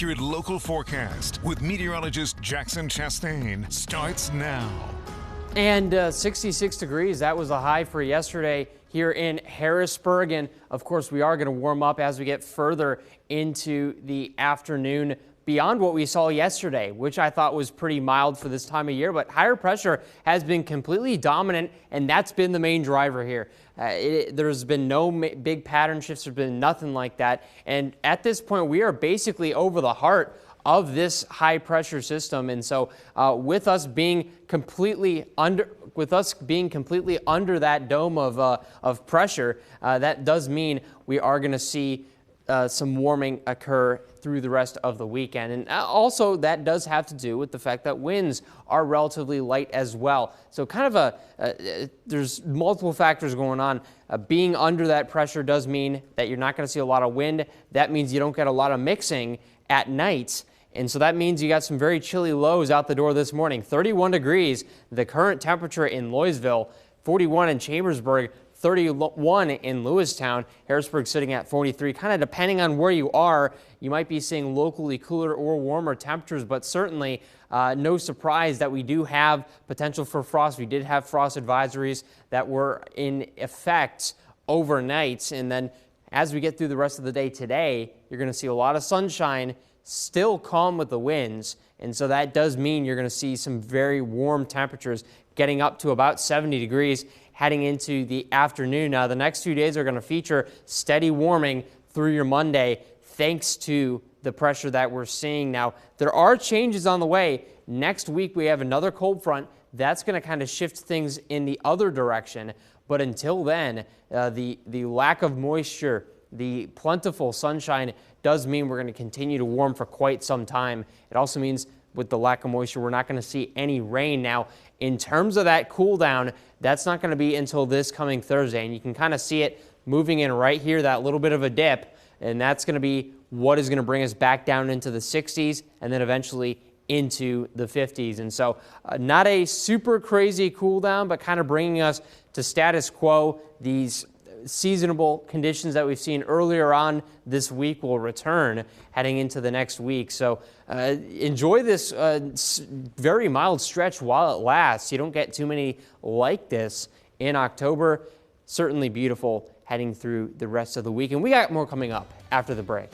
accurate local forecast with meteorologist Jackson Chastain starts now. And 66 degrees, that was a high for yesterday here in Harrisburg. And of course, we are going to warm up as we get further into the afternoon beyond what we saw yesterday, which I thought was pretty mild for this time of year. But higher pressure has been completely dominant, and that's been the main driver here. There's been no big pattern shifts. There's been nothing like that. And at this point, we are basically over the heart of this high pressure system. And so with us being completely under that dome of pressure, that does mean we are going to see some warming occur through the rest of the weekend. And also that does have to do with the fact that winds are relatively light as well. So kind of there's multiple factors going on. Being under that pressure does mean that you're not going to see a lot of wind. That means you don't get a lot of mixing at night. And so that means you got some very chilly lows out the door this morning. 31 degrees, the current temperature in Loysville, 41 in Chambersburg, 31 in Lewistown. Harrisburg sitting at 43. Kind of depending on where you are, you might be seeing locally cooler or warmer temperatures, but certainly no surprise that we do have potential for frost. We did have frost advisories that were in effect overnight. And then as we get through the rest of the day today, you're going to see a lot of sunshine, still calm with the winds. And so that does mean you're going to see some very warm temperatures getting up to about 70 degrees heading into the afternoon. Now, the next 2 days are going to feature steady warming through your Monday, thanks to the pressure that we're seeing. Now, there are changes on the way. Next week, we have another cold front. That's going to kind of shift things in the other direction. But until then, the lack of moisture, the plentiful sunshine does mean we're going to continue to warm for quite some time. It also means with the lack of moisture, we're not going to see any rain. Now, in terms of that cool down, that's not going to be until this coming Thursday. And you can kind of see it moving in right here, that little bit of a dip. And that's going to be what is going to bring us back down into the 60s and then eventually into the 50s. And so not a super crazy cool down, but kind of bringing us to status quo. These seasonable conditions that we've seen earlier on this week will return heading into the next week. So enjoy this very mild stretch while it lasts. You don't get too many like this in October. Certainly beautiful heading through the rest of the week. And we got more coming up after the break.